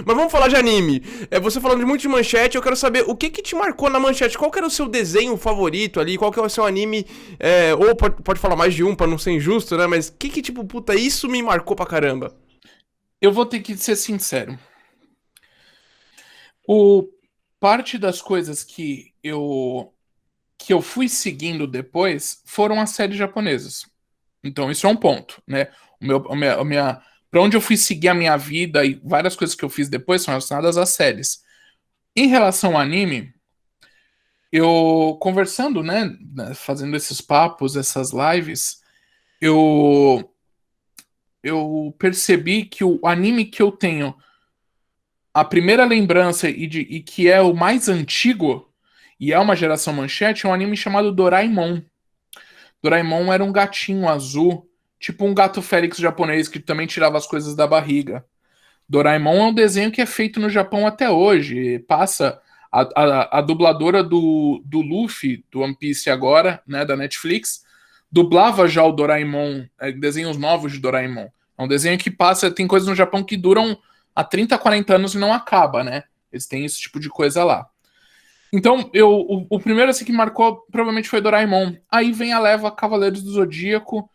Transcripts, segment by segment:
Mas vamos falar de anime. Você falando de muito de manchete, eu quero saber o que te marcou na manchete. Qual que era o seu desenho favorito ali? Qual que é o seu anime? Ou pode falar mais de um pra não ser injusto, né? Mas tipo, puta, isso me marcou pra caramba. Eu vou ter que ser sincero. O parte das coisas que eu fui seguindo depois foram as séries japonesas. Então isso é um ponto, né? Para onde eu fui seguir a minha vida e várias coisas que eu fiz depois são relacionadas às séries. Em relação ao anime, eu conversando, né, fazendo esses papos, essas lives, eu eu percebi que o anime que eu tenho a primeira lembrança e que é o mais antigo, e é uma geração manchete, é um anime chamado Doraemon. Doraemon era um gatinho azul, tipo um gato Félix japonês que também tirava as coisas da barriga. Doraemon é um desenho que é feito no Japão até hoje. Passa a dubladora do Luffy, do One Piece agora, né, da Netflix, dublava já o Doraemon, desenhos novos de Doraemon. É um desenho que passa, tem coisas no Japão que duram há 30, 40 anos e não acaba, né? Eles têm esse tipo de coisa lá. Então, o primeiro assim que marcou provavelmente foi Doraemon. Aí vem a leva Cavaleiros do Zodíaco.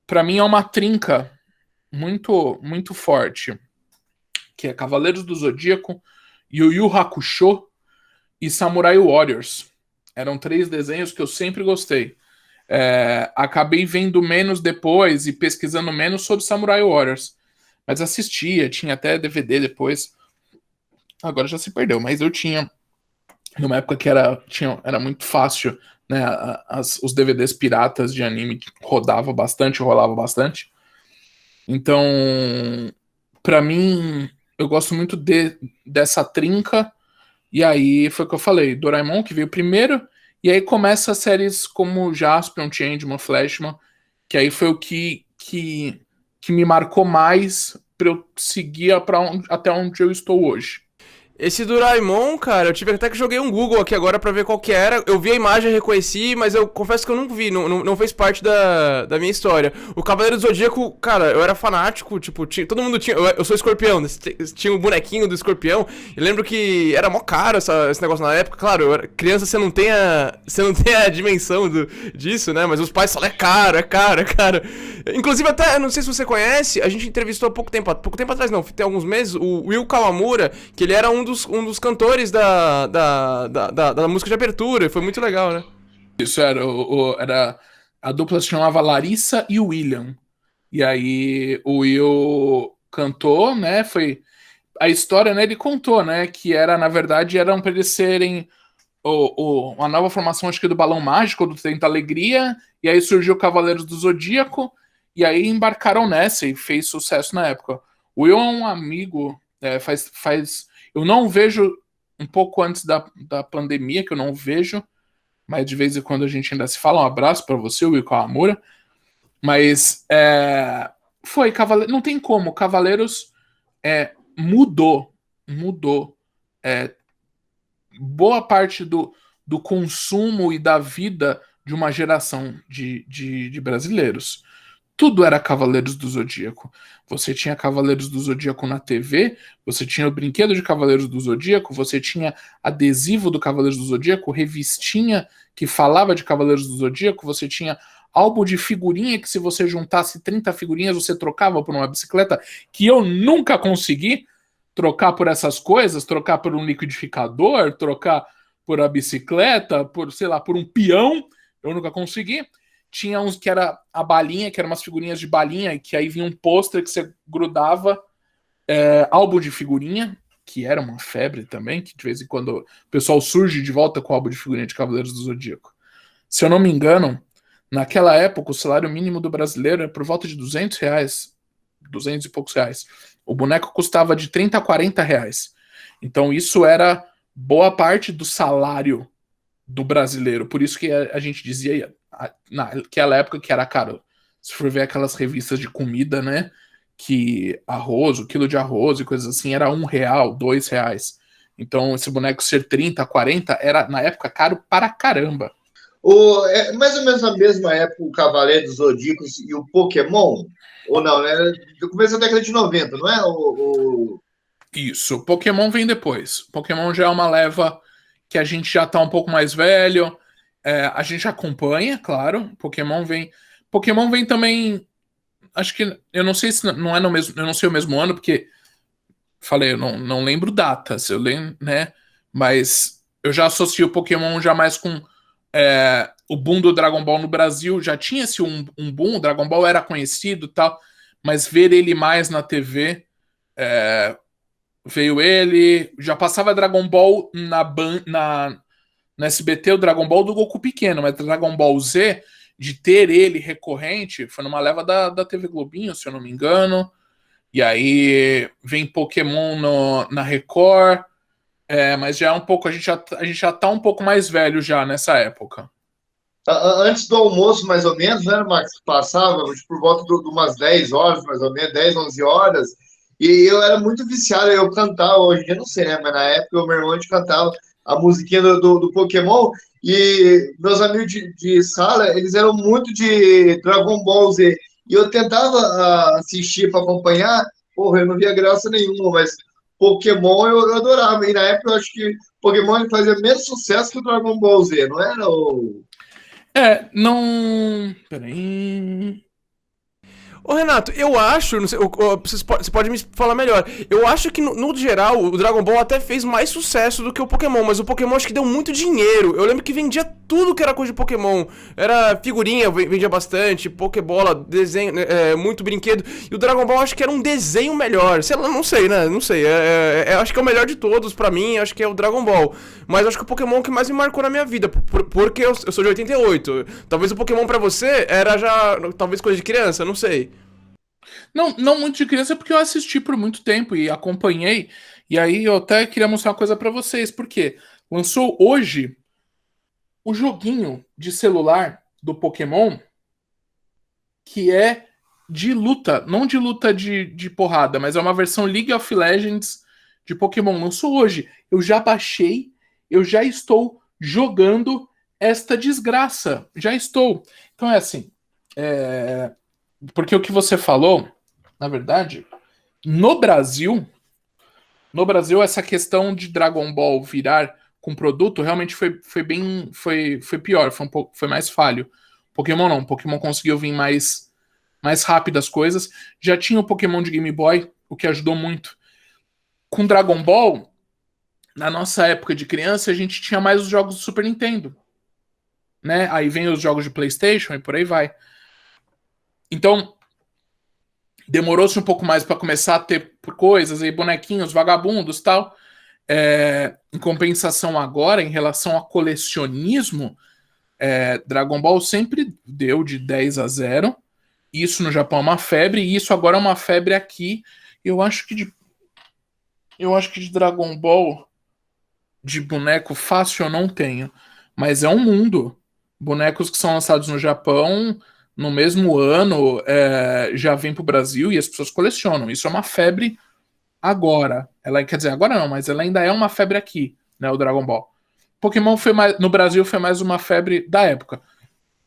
Pra mim é uma trinca muito muito forte, que é Cavaleiros do Zodíaco, Yu Yu Hakusho e Samurai Warriors. Eram três desenhos que eu sempre gostei. Acabei vendo menos depois e pesquisando menos sobre Samurai Warriors. Mas assistia, tinha até DVD depois. Agora já se perdeu, mas eu tinha. Numa época que era muito fácil, né? Os DVDs piratas de anime rodava bastante, rolava bastante. Então, pra mim, eu gosto muito dessa trinca. E aí foi o que eu falei, Doraemon que veio primeiro, e aí começa as séries como Jaspion, Changeman, Flashman, que aí foi o que me marcou mais pra eu seguir até onde eu estou hoje. Esse Doraemon, cara, eu tive até que joguei um Google aqui agora pra ver qual que era. Eu vi a imagem, reconheci, mas eu confesso que eu não vi, não fez parte da minha história. O Cavaleiro do Zodíaco, cara, eu era fanático, tipo, todo mundo tinha. Eu sou escorpião, né? Tinha o bonequinho do escorpião. E lembro que era mó caro esse negócio na época. Claro, eu era criança, você não tem a dimensão disso, né? Mas os pais falam, é caro, é caro, é caro. Inclusive, até, não sei se você conhece, a gente entrevistou há pouco tempo atrás, não, tem alguns meses, o Will Kawamura, que ele era um dos cantores da música de abertura. Foi muito legal, né? Isso era a dupla se chamava Larissa e William. E aí o Will cantou, né? Foi a história, né? Ele contou, né? Que era na verdade eram para eles serem uma nova formação, acho que do Balão Mágico, do Tenta Alegria. E aí surgiu Cavaleiros do Zodíaco. E aí embarcaram nessa e fez sucesso na época. O Will é um amigo, faz. Eu não vejo um pouco antes da pandemia, que eu não vejo, mas de vez em quando a gente ainda se fala. Um abraço para você, Will Kawamura. Mas foi Cavaleiros. Não tem como. Cavaleiros mudou. Boa parte do consumo e da vida de uma geração de brasileiros. Tudo era Cavaleiros do Zodíaco. Você tinha Cavaleiros do Zodíaco na TV, você tinha o brinquedo de Cavaleiros do Zodíaco, você tinha adesivo do Cavaleiros do Zodíaco, revistinha que falava de Cavaleiros do Zodíaco, você tinha álbum de figurinha que se você juntasse 30 figurinhas você trocava por uma bicicleta, que eu nunca consegui trocar por essas coisas, trocar por um liquidificador, trocar por a bicicleta, por, sei lá, por um peão, eu nunca consegui. Tinha uns que era a balinha, que eram umas figurinhas de balinha, que aí vinha um pôster que você grudava, álbum de figurinha, que era uma febre também, que de vez em quando o pessoal surge de volta com o álbum de figurinha de Cavaleiros do Zodíaco. Se eu não me engano, naquela época o salário mínimo do brasileiro era por volta de R$ 200, 200 e poucos reais. O boneco custava de 30 a 40 reais. Então isso era boa parte do salário do brasileiro. Por isso que a gente dizia naquela época que era caro. Se for ver aquelas revistas de comida, né? Que arroz, o quilo de arroz e coisas assim era R$ 1, R$ 2. Então esse boneco ser 30, 40 era na época caro para caramba. É mais ou menos na mesma época o Cavaleiro dos Zodíacos e o Pokémon? Ou não, né? Do começo da década de 90, não é? Isso, Pokémon vem depois. Pokémon já é uma leva que a gente já tá um pouco mais velho. A gente acompanha, claro. Pokémon vem também. Acho que. Eu não sei se não é no mesmo. Eu não sei o mesmo ano, porque. Falei, eu não lembro datas, eu lembro, né? Mas eu já associo o Pokémon já mais com o boom do Dragon Ball no Brasil. Já tinha esse um boom, o Dragon Ball era conhecido e tal, mas ver ele mais na TV. Veio ele, já passava Dragon Ball na SBT, o Dragon Ball do Goku pequeno, mas Dragon Ball Z, de ter ele recorrente, foi numa leva da TV Globinho, se eu não me engano. E aí vem Pokémon na Record, mas já é um pouco, a gente já tá um pouco mais velho já nessa época. Antes do almoço, mais ou menos, né, Max? Passava por volta de umas 10 horas, mais ou menos, 10, 11 horas. E eu era muito viciado, eu cantava, hoje em dia não sei, né? Mas na época o meu irmão a gente cantava a musiquinha do Pokémon. E meus amigos de sala, eles eram muito de Dragon Ball Z. E eu tentava assistir para acompanhar, porra, eu não via graça nenhuma, mas Pokémon eu adorava. E na época eu acho que Pokémon ele fazia menos sucesso que o Dragon Ball Z, não era? Não. Peraí. Ô Renato, eu acho, não sei, você pode me falar melhor. Eu acho que no geral o Dragon Ball até fez mais sucesso do que o Pokémon, mas o Pokémon acho que deu muito dinheiro. Eu lembro que vendia tudo que era coisa de Pokémon. Era figurinha, vendia bastante, Pokébola, desenho, muito brinquedo. E o Dragon Ball acho que era um desenho melhor. Sei lá, não sei, né? Não sei. Acho que é o melhor de todos pra mim, acho que é o Dragon Ball. Mas acho que o Pokémon que mais me marcou na minha vida, porque eu sou de 88. Talvez o Pokémon pra você era já, talvez coisa de criança, não sei. Não muito de criança, porque eu assisti por muito tempo e acompanhei. E aí eu até queria mostrar uma coisa pra vocês, porque lançou hoje o joguinho de celular do Pokémon, que é de luta, não de luta de porrada, mas é uma versão League of Legends de Pokémon. Lançou hoje. Eu já baixei, eu já estou jogando esta desgraça. Já estou. Então é assim. Porque o que você falou, na verdade, no Brasil, no Brasil, essa questão de Dragon Ball virar com produto realmente foi bem. Foi pior, foi um pouco, foi mais falho. Pokémon não, Pokémon conseguiu vir mais rápido as coisas. Já tinha o Pokémon de Game Boy, o que ajudou muito. Com Dragon Ball, na nossa época de criança, a gente tinha mais os jogos do Super Nintendo. Né? Aí vem os jogos de PlayStation e por aí vai. Então, demorou-se um pouco mais para começar a ter coisas aí, bonequinhos, vagabundos tal. Em compensação agora, em relação a colecionismo, Dragon Ball sempre deu de 10-0. Isso no Japão é uma febre, e isso agora é uma febre aqui. Eu acho que de Dragon Ball, de boneco fácil eu não tenho. Mas é um mundo. Bonecos que são lançados no Japão no mesmo ano já vem pro Brasil e as pessoas colecionam. Isso é uma febre agora. Quer dizer, agora não, mas ela ainda é uma febre aqui, né? O Dragon Ball. Pokémon foi mais, no Brasil foi mais uma febre da época.